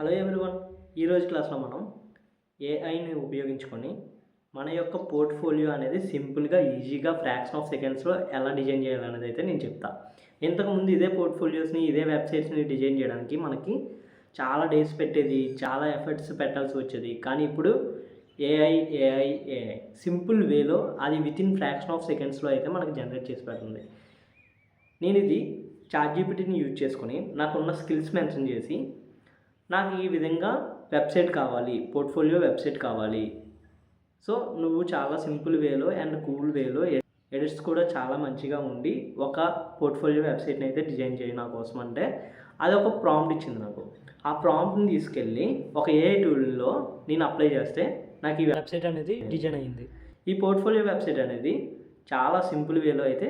Hello everyone, ఈరోజు క్లాస్లో మనం ఏఐని ఉపయోగించుకొని మన యొక్క పోర్ట్ఫోలియో అనేది సింపుల్గా ఈజీగా ఫ్రాక్షన్ ఆఫ్ సెకండ్స్లో ఎలా డిజైన్ చేయాలనేది అయితే నేను చెప్తాను. ఇంతకుముందు ఇదే పోర్ట్ఫోలియోస్ని ఇదే వెబ్సైట్స్ని డిజైన్ చేయడానికి మనకి చాలా డేస్ పెట్టేది, చాలా ఎఫర్ట్స్ పెట్టాల్సి వచ్చేది. కానీ ఇప్పుడు ఏఐ ఏఐ ఏఐ సింపుల్ వేలో అది వితిన్ ఫ్రాక్షన్ ఆఫ్ సెకండ్స్లో అయితే మనకి జనరేట్ చేసి పెడుతుంది. నేను ఇది చాట్‌జీపీటీని యూజ్ చేసుకొని నాకున్న స్కిల్స్ మెన్షన్ చేసి నాకు ఈ విధంగా వెబ్సైట్ కావాలి, పోర్ట్ఫోలియో వెబ్సైట్ కావాలి. సో నువ్వు చాలా సింపుల్ వేలో అండ్ కూల్ వేలో ఎడిట్స్ కూడా చాలా మంచిగా ఉండి ఒక పోర్ట్ఫోలియో వెబ్సైట్ని అయితే డిజైన్ చేయి నా కోసం అంటే అది ఒక ప్రాంప్ట్ ఇచ్చింది నాకు. ఆ ప్రాంప్ట్ని తీసుకెళ్ళి ఒక ఏఐ టూల్లో నేను అప్లై చేస్తే నాకు ఈ వెబ్సైట్ అనేది డిజైన్ అయింది. ఈ పోర్ట్ఫోలియో వెబ్సైట్ అనేది చాలా సింపుల్ వేలో అయితే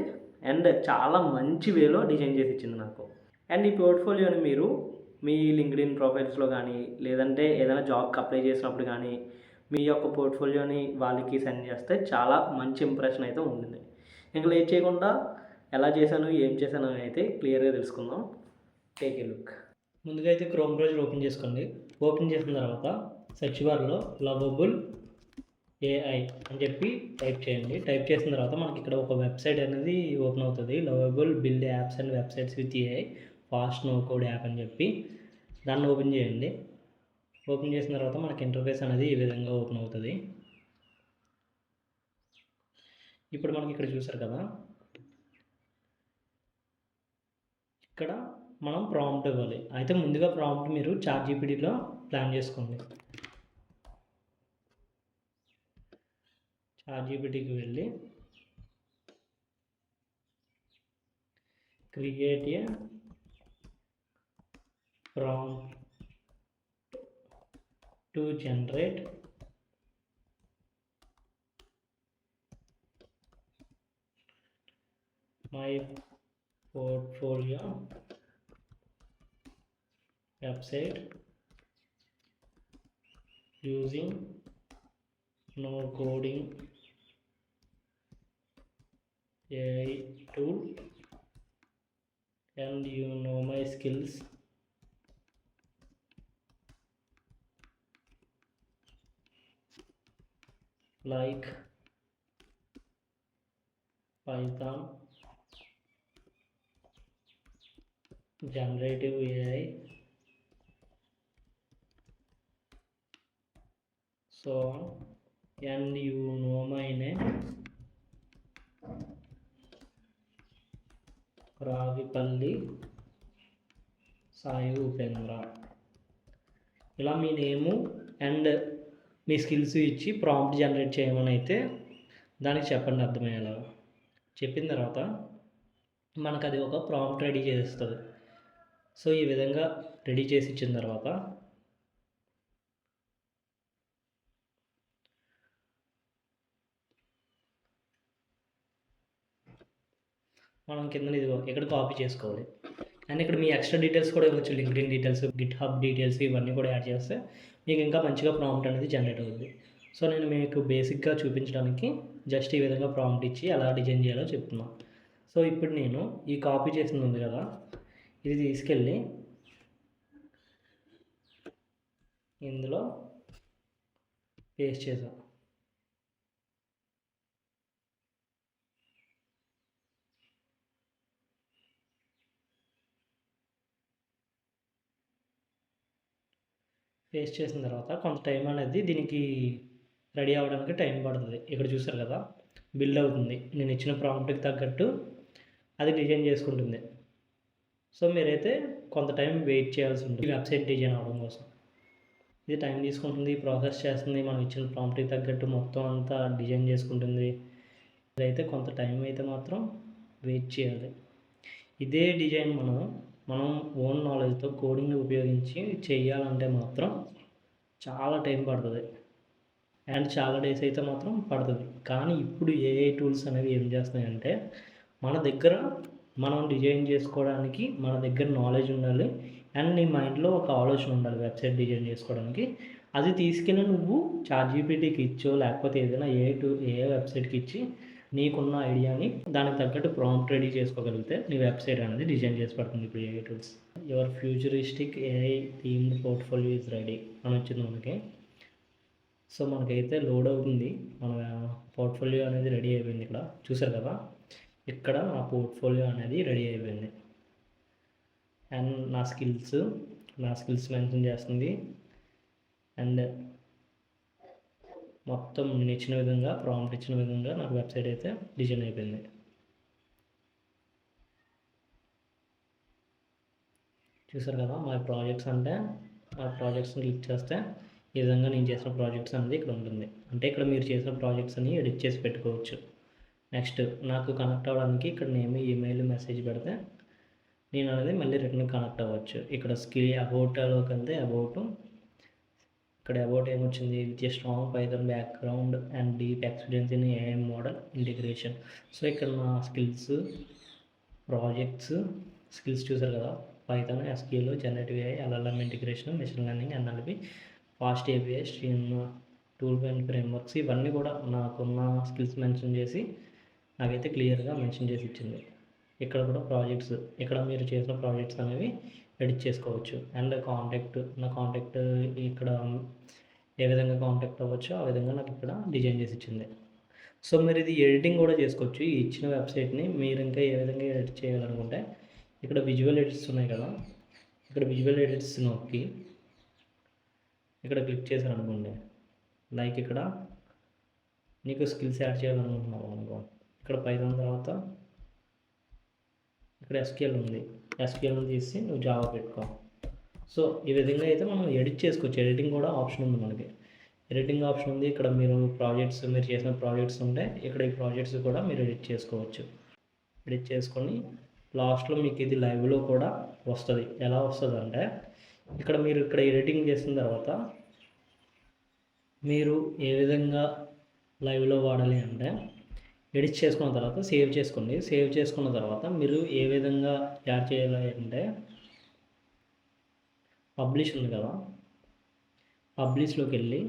అండ్ చాలా మంచి వేలో డిజైన్ చేసి ఇచ్చింది నాకు. అండ్ ఈ పోర్ట్ఫోలియోని మీరు మీ లింక్డ్ఇన్ ప్రొఫైల్స్లో కానీ లేదంటే ఏదైనా జాబ్కి అప్లై చేసినప్పుడు కానీ మీ యొక్క పోర్ట్ఫోలియోని వాళ్ళకి సెండ్ చేస్తే చాలా మంచి ఇంప్రెషన్ అయితే ఉంటుంది. ఇంకా లేట్ చేయకుండా ఎలా చేశాను, ఏం చేశాను అని అయితే క్లియర్గా తెలుసుకుందాం. Take a look. ముందుగా అయితే క్రోమ్ బ్రౌజర్ ఓపెన్ చేసుకోండి. ఓపెన్ చేసిన తర్వాత సెర్చ్ బార్లో లవబుల్ ఏఐ అని చెప్పి టైప్ చేయండి. టైప్ చేసిన తర్వాత మనకి ఇక్కడ ఒక వెబ్సైట్ అనేది ఓపెన్ అవుతుంది. Lovable build apps and websites with AI fast no code app అని చెప్పి దాన్ని ఓపెన్ చేయండి. ఓపెన్ చేసిన తర్వాత మనకి ఇంటర్ఫేస్ అనేది ఈ విధంగా ఓపెన్ అవుతుంది. ఇప్పుడు మనకి ఇక్కడ చూసారు కదా, ఇక్కడ మనం ప్రాంప్ట్ ఇవ్వాలి. అయితే ముందుగా ప్రాంప్ట్ మీరు చాట్‌జీపీటీలో ప్లాన్ చేసుకోండి. చాట్‌జీపీటీకి వెళ్ళి create a prompt to generate my portfolio website using no coding AI tool and you know my skills like Python, generative AI, so on, and you know my name Ravipalli Sai Upendra. ఇలా మీ name and మీ skills ఇచ్చి prompt generate చేయమని అయితే దానికి చెప్పండి అర్థమయ్యేలా. చెప్పిన తర్వాత మనకు అది ఒక ప్రాంప్ట్ రెడీ చేస్తుంది. సో ఈ విధంగా రెడీ చేసి ఇచ్చిన తర్వాత మనం కింద ఇది ఇక్కడ కాపీ చేసుకోవాలి. అండ్ ఇక్కడ మీ ఎక్స్ట్రా డీటెయిల్స్ కూడా ఇవ్వచ్చు. లింక్డ్ఇన్ డీటెయిల్స్, గిట్‌హబ్ డీటెయిల్స్ ఇవన్నీ కూడా యాడ్ చేస్తే మీకు ఇంకా మంచిగా ప్రాంప్ట్ అనేది జనరేట్ అవుతుంది. సో నేను మీకు బేసిక్గా చూపించడానికి జస్ట్ ఈ విధంగా ప్రాంప్ట్ ఇచ్చి ఎలా డిజైన్ చేయాలో చెప్తున్నాను. సో ఇప్పుడు నేను ఈ కాపీ చేసింది ఉంది కదా, ఇది తీసుకెళ్ళి ఇందులో పేస్ట్ చేసాను. పేస్ట్ చేసిన తర్వాత కొంత టైం అనేది దీనికి రెడీ అవ్వడానికి టైం పడుతుంది. ఇక్కడ చూసారు కదా, బిల్డ్ అవుతుంది. నేను ఇచ్చిన ప్రాంప్ట్కి తగ్గట్టు అది డిజైన్ చేసుకుంటుంది. సో మీరైతే కొంత టైం వెయిట్ చేయాల్సి ఉంటుంది వెబ్సైట్ డిజైన్ అవ్వడం కోసం. ఇది టైం తీసుకుంటుంది, ప్రాసెస్ చేస్తుంది. మనం ఇచ్చిన ప్రాంప్ట్కి తగ్గట్టు మొత్తం అంతా డిజైన్ చేసుకుంటుంది. ఇదైతే కొంత టైం అయితే మాత్రం వెయిట్ చేయాలి. ఇదే డిజైన్ మనం ఓన్ నాలెడ్జ్తో కోడింగ్ ఉపయోగించి చేయాలంటే మాత్రం చాలా టైం పడుతుంది అండ్ చాలా డేస్ అయితే మాత్రం పడుతుంది. కానీ ఇప్పుడు ఏఐ టూల్స్ అనేవి ఏం చేస్తున్నాయంటే మన దగ్గర మనం డిజైన్ చేసుకోవడానికి మన దగ్గర నాలెడ్జ్ ఉండాలి అండ్ నీ మైండ్లో ఒక ఆలోచన ఉండాలి వెబ్సైట్ డిజైన్ చేసుకోవడానికి. అది తీసుకెళ్ళి నువ్వు చాట్‌జీపీటీకి ఇచ్చో లేకపోతే ఏదైనా ఏఐ వెబ్సైట్కి ఇచ్చి నీకున్న ఐడియాని దానికి తగ్గట్టు ప్రాంప్ట్ రెడీ చేసుకోగలిగితే నీ వెబ్సైట్ అనేది డిజైన్ చేసి పడుతుంది ఇప్పుడు AI tools. Your futuristic AI themed portfolio is ready అని వచ్చింది మనకి. సో మనకైతే లోడ్ అవుతుంది, మన పోర్ట్ఫోలియో అనేది రెడీ అయిపోయింది. ఇక్కడ చూసారు కదా, ఇక్కడ నా పోర్ట్ఫోలియో అనేది రెడీ అయిపోయింది. అండ్ నా స్కిల్స్ మెన్షన్ చేస్తుంది. అండ్ మొత్తం నేను ఇచ్చిన విధంగా, ప్రాంప్ట్ ఇచ్చిన విధంగా నాకు వెబ్సైట్ అయితే డిజైన్ అయిపోయింది. చూసారు కదా, మా ప్రాజెక్ట్స్ అంటే మా ప్రాజెక్ట్స్ని క్లిక్ చేస్తే ఈ విధంగా నేను చేసిన ప్రాజెక్ట్స్ అనేది ఇక్కడ ఉంటుంది. అంటే ఇక్కడ మీరు చేసిన ప్రాజెక్ట్స్ అని ఎడిట్ చేసి పెట్టుకోవచ్చు. నెక్స్ట్ నాకు కనెక్ట్ అవ్వడానికి ఇక్కడ నేను ఈమెయిల్ మెసేజ్ పెడితే నేను అనేది మళ్ళీ రిటర్న్ కనెక్ట్ అవ్వచ్చు. ఇక్కడ స్కిల్ అబౌట్లోకి వెళ్తే ఇక్కడ అబౌట్ ఏమొచ్చింది, with a strong Python background and deep experience in AI model integration. So ఇక్కడ నా స్కిల్స్ చూసారు కదా, Python, SQL, generative AI, LLM integration, machine learning, NLP, fast API, stream tool and frameworks, ఇవన్నీ కూడా నాకున్న స్కిల్స్ మెన్షన్ చేసి నాకైతే క్లియర్గా మెన్షన్ చేసి ఇచ్చింది. ఇక్కడ కూడా ప్రాజెక్ట్స్, ఇక్కడ మీరు చేసిన ప్రాజెక్ట్స్ అనేవి ఎడిట్ చేసుకోవచ్చు. అండ్ నా కాంటాక్ట్ ఇక్కడ ఏ విధంగా కాంటాక్ట్ అవ్వచ్చో ఆ విధంగా నాకు ఇక్కడ డిజైన్ చేసి ఇచ్చింది. సో మీరు ఇది ఎడిటింగ్ కూడా చేసుకోవచ్చు. ఈ ఇచ్చిన వెబ్సైట్ని మీరు ఇంకా ఏ విధంగా ఎడిట్ చేయాలనుకుంటే ఇక్కడ విజువల్ ఎడిట్స్ ఉన్నాయి కదా, ఇక్కడ విజువల్ ఎడిట్స్ నొక్కి ఇక్కడ క్లిక్ చేశారనుకోండి, లైక్ ఇక్కడ నీకు స్కిల్స్ యాడ్ చేయాలనుకుంటున్నావు అనుకో, ఇక్కడ పైథాన్ తర్వాత ఇక్కడ ఎస్క్యూఎల్ ఉంది, ఎస్క్యూఎల్ని తీసి నువ్వు జావా పెట్టుకో. సో ఈ విధంగా అయితే మనం ఎడిట్ చేసుకోవచ్చు. ఎడిటింగ్ కూడా ఆప్షన్ ఉంది మనకి, ఎడిటింగ్ ఆప్షన్ ఉంది. ఇక్కడ మీరు చేసిన ప్రాజెక్ట్స్ ఉంటే ఇక్కడ ఈ ప్రాజెక్ట్స్ కూడా మీరు ఎడిట్ చేసుకోవచ్చు. ఎడిట్ చేసుకొని లాస్ట్లో మీకు ఇది లైవ్లో కూడా వస్తుంది. ఎలా వస్తుంది అంటే ఇక్కడ ఎడిటింగ్ చేసిన తర్వాత మీరు ఏ విధంగా లైవ్లో వాడాలి అంటే ఎడిట్ చేసుకున్న తర్వాత సేవ్ చేసుకోండి. సేవ్ చేసుకున్న తర్వాత మీరు ఏ విధంగా యాడ్ చేయాలి అంటే పబ్లిష్ ఉంది కదా, పబ్లిష్లోకి వెళ్ళి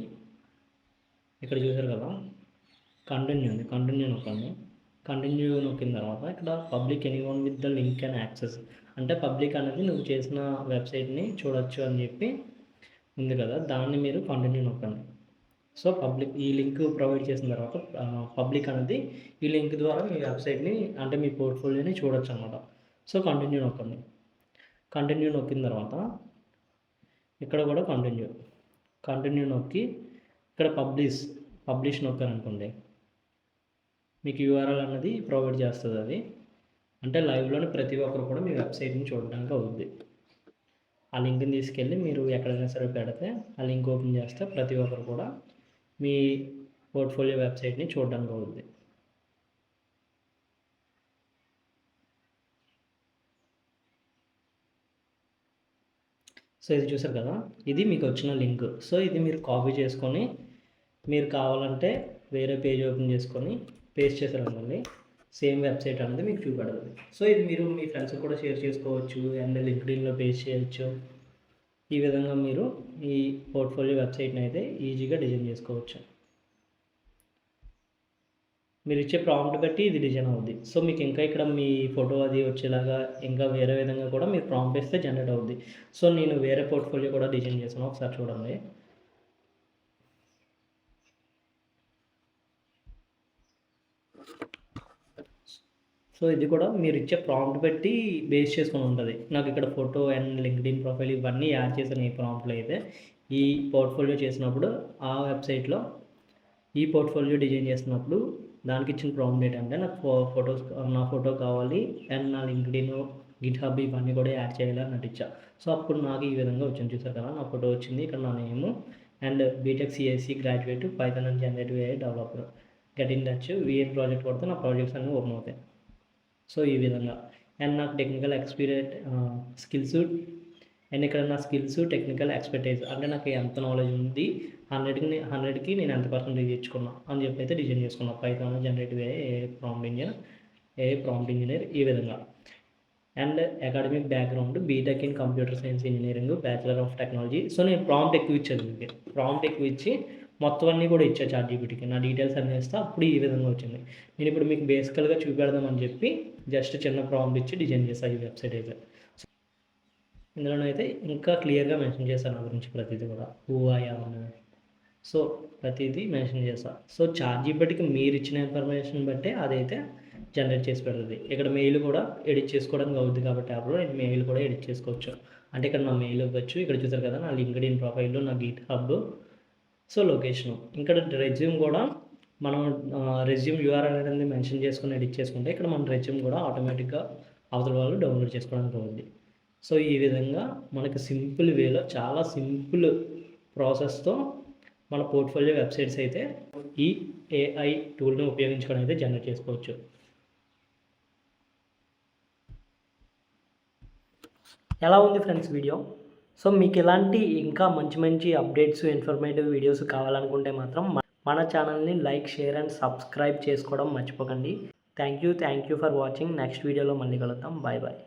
ఇక్కడ చూసారు కదా కంటిన్యూ ఉంది, కంటిన్యూ నొక్కండి. కంటిన్యూ నొక్కిన తర్వాత ఇక్కడ public anyone with the link and access అంటే పబ్లిక్ అనేది నువ్వు చేసిన వెబ్సైట్ని చూడొచ్చు అని చెప్పి ఉంది కదా, దాన్ని మీరు కంటిన్యూ నొక్కండి. సో పబ్లిక్ ఈ లింక్ ప్రొవైడ్ చేసిన తర్వాత పబ్లిక్ అనేది ఈ లింక్ ద్వారా మీ వెబ్సైట్ని అంటే మీ పోర్ట్ఫోలియోని చూడొచ్చు అనమాట. సో కంటిన్యూ నొక్కండి. కంటిన్యూ నొక్కిన తర్వాత ఇక్కడ కూడా కంటిన్యూ నొక్కి ఇక్కడ పబ్లిష్ నొక్కారనుకోండి, మీకు యూఆర్ఎల్ అనేది ప్రొవైడ్ చేస్తుంది. అది అంటే లైవ్లోని ప్రతి ఒక్కరు కూడా మీ వెబ్సైట్ని చూడడానికి అవుతుంది. ఆ లింక్ని తీసుకెళ్ళి మీరు ఎక్కడైనా సరే పెడితే ఆ లింక్ ఓపెన్ చేస్తే ప్రతి ఒక్కరు కూడా మీ పోర్ట్ఫోలియో వెబ్సైట్ని చూడడానికి అవుతుంది. సో ఇది చూసారు కదా, ఇది మీకు వచ్చిన లింక్. సో ఇది మీరు కాపీ చేసుకొని మీరు కావాలంటే వేరే పేజ్ ఓపెన్ చేసుకొని పేస్ట్ చేశారనుకోండి, సేమ్ వెబ్సైట్ అనేది మీకు చూపెడుతుంది. సో ఇది మీరు మీ ఫ్రెండ్స్కి కూడా షేర్ చేసుకోవచ్చు అండ్ లింక్డ్ఇన్లో పేస్ట్ చేయొచ్చు. ఈ విధంగా మీరు ఈ పోర్ట్ఫోలియో వెబ్సైట్ని అయితే ఈజీగా డిజైన్ చేసుకోవచ్చు. మీరు ఇచ్చే ప్రాంప్ట్ బట్టి ఇది డిజైన్ అవుద్ది. సో మీకు ఇంకా ఇక్కడ మీ ఫోటో అది వచ్చేలాగా ఇంకా వేరే విధంగా కూడా మీరు ప్రాంప్ట్ ఇస్తే జనరేట్ అవుద్ది. సో నేను వేరే పోర్ట్ఫోలియో కూడా డిజైన్ చేశాను, ఒకసారి చూడండి. సో ఇది కూడా మీరు ఇచ్చే ప్రాంప్ట్ బట్టి బేస్ చేసుకొని ఉంటుంది. నాకు ఇక్కడ ఫోటో అండ్ లింక్డ్ఇన్ ప్రొఫైల్ ఇవన్నీ యాడ్ చేశాను ఈ ప్రాంప్ట్లో. అయితే ఈ పోర్ట్ఫోలియో చేసినప్పుడు ఆ వెబ్సైట్లో ఈ పోర్ట్ఫోలియో డిజైన్ చేసినప్పుడు దానికి ఇచ్చిన ప్రాంప్ట్ ఏంటంటే నాకు నా ఫోటో కావాలి అండ్ నా లింక్డ్ఇన్, గిట్హబ్ ఇవన్నీ కూడా యాడ్ చేయాలని నటించా. సో అప్పుడు నాకు ఈ విధంగా వచ్చింది. చూసారు కదా, నా ఫోటో వచ్చింది, ఇక్కడ నా name and B Tech CSC graduate, Python and generative AI developer, get in touch, విఎన్ ప్రాజెక్ట్ కొడితే నా ప్రాజెక్ట్స్ అన్నీ ఓపెన్ అవుతాయి. సో ఈ విధంగా అండ్ నాకు టెక్నికల్ స్కిల్స్ అండ్ ఇక్కడ నా స్కిల్స్ టెక్నికల్ ఎక్స్పర్టైజ్ అంటే నాకు ఎంత నాలెడ్జ్ ఉంది, 100కి నేను ఎంత పర్సెంటేజ్ ఇచ్చుకున్నా అని చెప్పి అయితే డిజైన్ చేసుకున్నా. Python, generative AI prompt engineer ఈ విధంగా. And academic background B Tech in computer science engineering, bachelor of technology. So నేను ప్రాంప్ట్ ఎక్కువ ఇచ్చాను, ప్రాంప్ట్ ఎక్కువ ఇచ్చి మొత్తం అన్నీ కూడా ఇచ్చా చాట్‌జీపీటీకి. నా డీటెయిల్స్ అన్నీ ఇస్తే అప్పుడు ఈ విధంగా వచ్చింది. నేను ఇప్పుడు మీకు బేసికల్‌గా చూపెడదామని చెప్పి జస్ట్ చిన్న ప్రాంప్ట్ ఇచ్చి డిజైన్ చేశాను ఈ వెబ్సైట్ అయితే. ఇందులోనైతే ఇంకా క్లియర్‌గా మెన్షన్ చేశాను నా గురించి ప్రతిదీ కూడా. హూ ఐ యామ్ అని. సో ప్రతిదీ మెన్షన్ చేశా. సో చాట్‌జీపీటీకి మీరు ఇచ్చిన ఇన్ఫర్మేషన్ బట్టే అదైతే జనరేట్ చేసి పెడుతుంది. ఇక్కడ మెయిల్ కూడా ఎడిట్ చేసుకోవడానికి అవుద్ది కాబట్టి యాప్‌లో నేను మెయిల్ కూడా ఎడిట్ చేసుకోవచ్చు. అంటే ఇక్కడ నా మెయిల్ ఇవ్వచ్చు. ఇక్కడ చూసారు కదా నా లింక్డ్ఇన్ ప్రొఫైల్, నా గిట్‌హబ్, సో లొకేషను. ఇక్కడ రెజ్యూమ్ కూడా మనం రెజ్యూమ్ యూఆర్ఎల్ అనేది మెన్షన్ చేసుకొని ఎడిట్ చేసుకుంటే ఇక్కడ మన రెజ్యూమ్ కూడా ఆటోమేటిక్గా అవతల వాళ్ళు డౌన్లోడ్ చేసుకోవడానికి అవుద్ది. సో ఈ విధంగా మనకి సింపుల్ వేలో చాలా సింపుల్ ప్రాసెస్తో మన పోర్ట్ఫోలియో వెబ్సైట్స్ అయితే ఈ ఏఐ టూల్ని ఉపయోగించుకొని అయితే జనరేట్ చేసుకోవచ్చు. ఎలా ఉంది ఫ్రెండ్స్ వీడియో? సో మీకు ఇలాంటి ఇంకా మంచి మంచి అప్డేట్స్, ఇన్ఫర్మేటివ్ వీడియోస్ కావాలనుకుంటే మాత్రం మన ఛానల్ని లైక్, షేర్ అండ్ సబ్స్క్రైబ్ చేసుకోవడం మర్చిపోకండి. Thank you for watching. Next వీడియోలో మళ్ళీ కలుద్దాం. Bye bye.